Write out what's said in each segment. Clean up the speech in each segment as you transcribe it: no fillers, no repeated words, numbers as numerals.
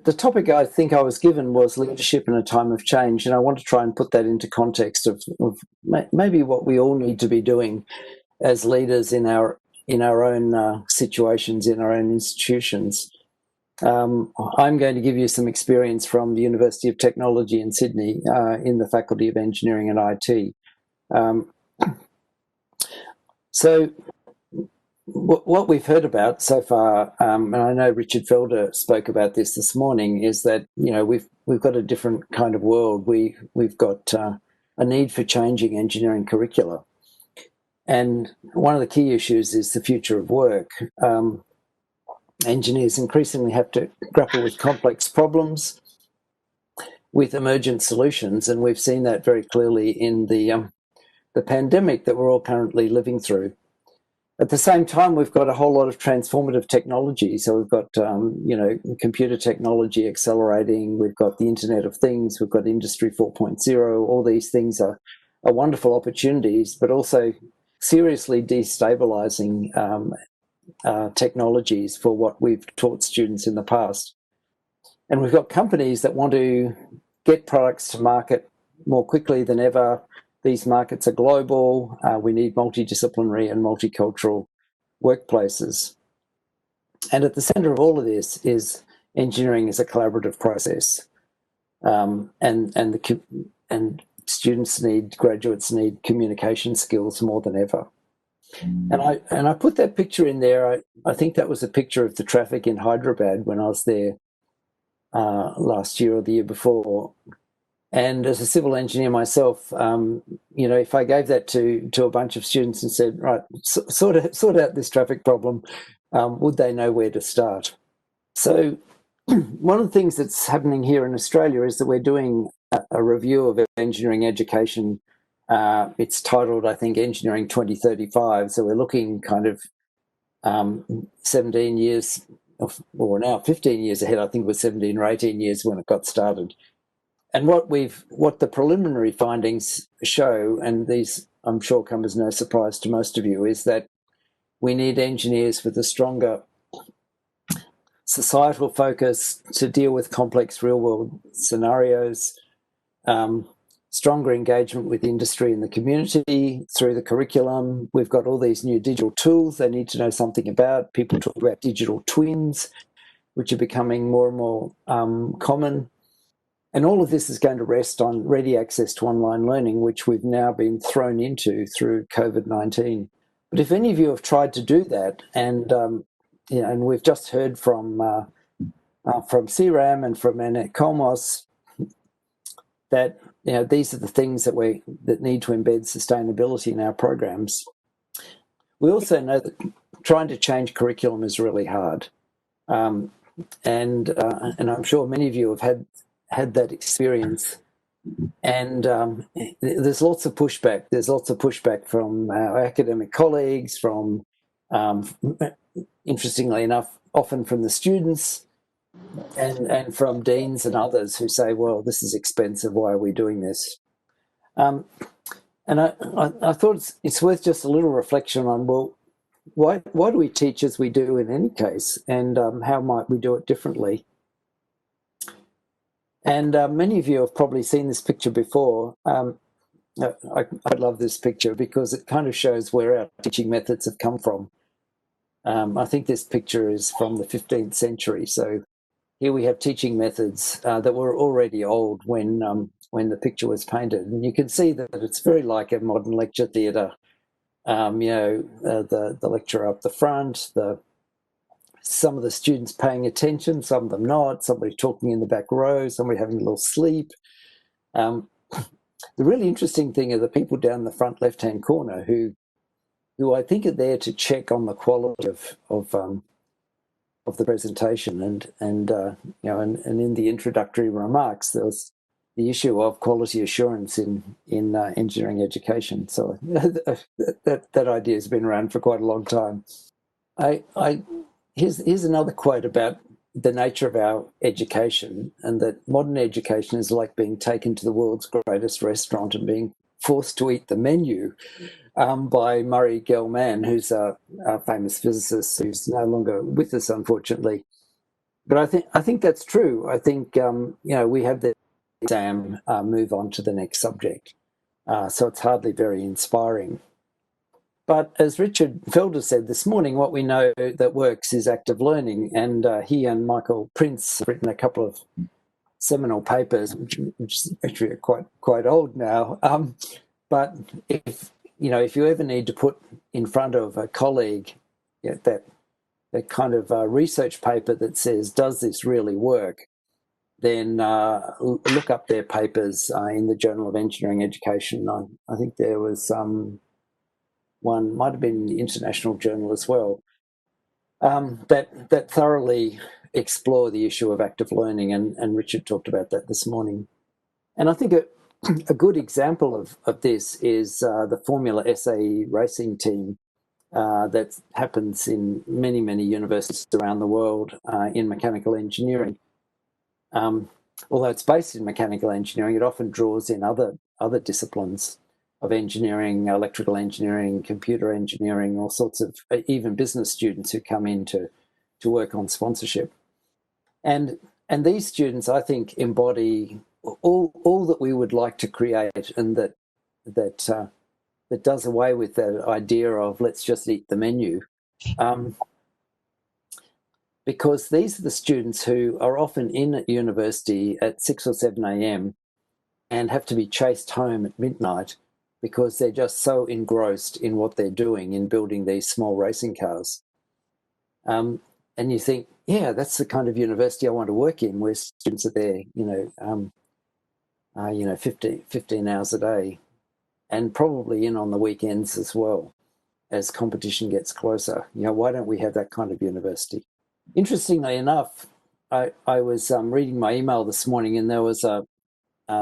the topic I think I was given was leadership in a time of change, and I want to try and put that into context of maybe what we all need to be doing as leaders in our own situations, in our own institutions. I'm going to give you some experience from the University of Technology in Sydney in the Faculty of Engineering and IT. So what we've heard about so far, and I know Richard Felder spoke about this morning, is that we've got a different kind of world. We've got a need for changing engineering curricula, and one of the key issues is the future of work. Engineers increasingly have to grapple with complex problems, with emergent solutions, and we've seen that very clearly in the pandemic that we're all currently living through. At the same time, we've got a whole lot of transformative technology. So we've got, computer technology accelerating. We've got the Internet of Things. We've got Industry 4.0. All these things are wonderful opportunities, but also seriously destabilizing technologies for what we've taught students in the past. And we've got companies that want to get products to market more quickly than ever. These markets are global. We need multidisciplinary and multicultural workplaces. And at the center of all of this is engineering as a collaborative process. And students graduates need communication skills more than ever. And I put that picture in there. I think that was a picture of the traffic in Hyderabad when I was there last year or the year before. And as a civil engineer myself, if I gave that to a bunch of students and said, right, sort out this traffic problem, would they know where to start? So one of the things that's happening here in Australia is that we're doing a review of engineering education. It's titled, I think, Engineering 2035. So we're looking kind of 17 years, or now 15 years ahead. I think it was 17 or 18 years when it got started. And what the preliminary findings show, and these I'm sure come as no surprise to most of you, is that we need engineers with a stronger societal focus to deal with complex real-world scenarios, stronger engagement with industry and the community through the curriculum. We've got all these new digital tools they need to know something about. People talk about digital twins, which are becoming more and more common. And all of this is going to rest on ready access to online learning, which we've now been thrown into through COVID-19. But if any of you have tried to do that, and and we've just heard from CRAM and from Annette Kolmos that these are the things that need to embed sustainability in our programs. We also know that trying to change curriculum is really hard, and I'm sure many of you have had that experience, and there's lots of pushback. There's lots of pushback from our academic colleagues, from interestingly enough, often from the students, and from deans and others who say, well, this is expensive, why are we doing this? And I thought it's worth just a little reflection on, well, why do we teach as we do in any case, and how might we do it differently? And many of you have probably seen this picture before. I love this picture because it kind of shows where our teaching methods have come from. I think this picture is from the 15th century. So here we have teaching methods that were already old when the picture was painted. And you can see that it's very like a modern lecture theatre. The lecturer up the front, some of the students paying attention, some of them not, somebody talking in the back row, somebody having a little sleep. The really interesting thing are the people down the front left-hand corner who I think are there to check on the quality of the presentation, and in the introductory remarks there was the issue of quality assurance in engineering education. So that idea has been around for quite a long time. Here's another quote about the nature of our education, and that modern education is like being taken to the world's greatest restaurant and being forced to eat the menu, by Murray Gell-Mann, who's a famous physicist who's no longer with us, unfortunately. But I think that's true. I think we have the exam move on to the next subject, so it's hardly very inspiring. But as Richard Felder said this morning, what we know that works is active learning, and he and Michael Prince have written a couple of seminal papers, which actually are quite old now. But if you ever need to put in front of a colleague that kind of research paper that says, does this really work, then look up their papers in the Journal of Engineering Education. I think there was one, might have been in the International Journal as well, that thoroughly explore the issue of active learning, and Richard talked about that this morning. And I think a good example of this is the Formula SAE racing team that happens in many, many universities around the world in mechanical engineering. Although it's based in mechanical engineering, it often draws in other disciplines of engineering, electrical engineering, computer engineering, all sorts of, even business students who come in to work on sponsorship. And these students, I think, embody all that we would like to create, and that does away with that idea of let's just eat the menu. Because these are the students who are often in at university at 6 or 7 a.m. and have to be chased home at midnight because they're just so engrossed in what they're doing in building these small racing cars. And you think, yeah, that's the kind of university I want to work in, where students are there, 15 hours a day, and probably in on the weekends as well, as competition gets closer. Why don't we have that kind of university? Interestingly enough, I was reading my email this morning, and there was a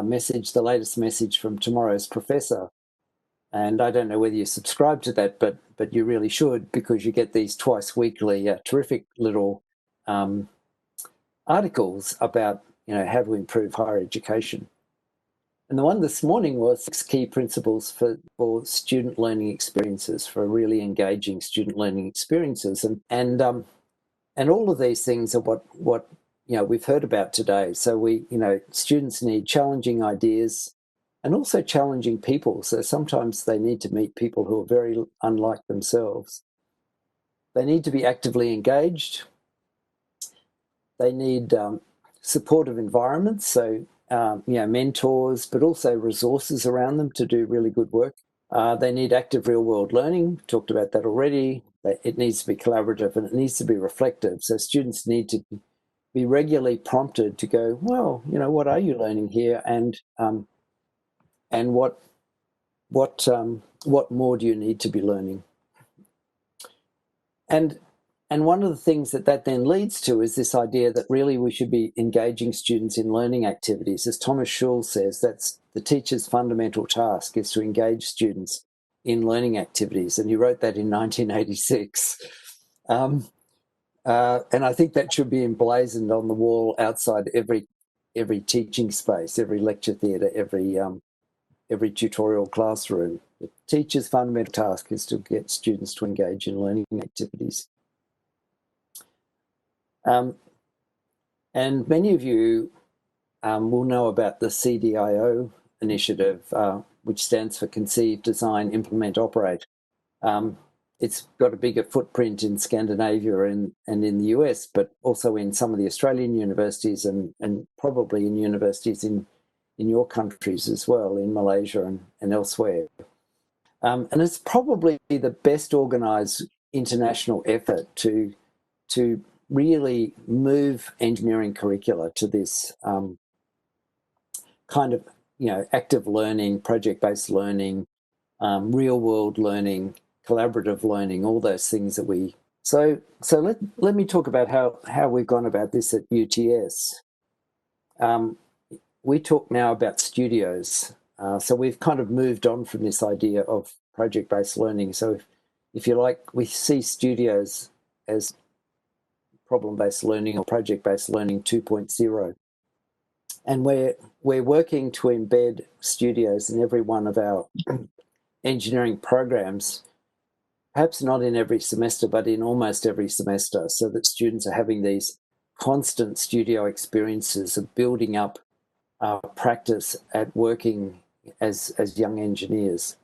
message, the latest message from tomorrow's professor. And I don't know whether you subscribe to that, but you really should, because you get these twice weekly terrific little articles about how to improve higher education. And the one this morning was 6 key principles for student learning experiences, for really engaging student learning experiences, and all of these things are what we've heard about today. So students need challenging ideas and also challenging people. So sometimes they need to meet people who are very unlike themselves. They need to be actively engaged. They need supportive environments, so mentors, but also resources around them to do really good work. They need active real-world learning. Talked about that already. It needs to be collaborative, and it needs to be reflective. So students need to be regularly prompted to go, well, what are you learning here, and what more do you need to be learning? And one of the things that then leads to is this idea that really we should be engaging students in learning activities. As Thomas Shuell says, that's the teacher's fundamental task, is to engage students in learning activities. And he wrote that in 1986. And I think that should be emblazoned on the wall outside every teaching space, every lecture theatre, every tutorial classroom. The teacher's fundamental task is to get students to engage in learning activities. And many of you will know about the CDIO initiative, which stands for Conceive, Design, Implement, Operate. It's got a bigger footprint in Scandinavia and in the US, but also in some of the Australian universities and probably in universities in your countries as well, in Malaysia and elsewhere. And it's probably the best organised international effort to really move engineering curricula to this kind of active learning, project-based learning, real-world learning, collaborative learning, all those things that we... So let me talk about how we've gone about this at UTS. We talk now about studios. So we've kind of moved on from this idea of project-based learning. So if you like, we see studios as problem-based learning or project-based learning 2.0. And we're working to embed studios in every one of our engineering programs, perhaps not in every semester, but in almost every semester, so that students are having these constant studio experiences of building up practice at working as young engineers.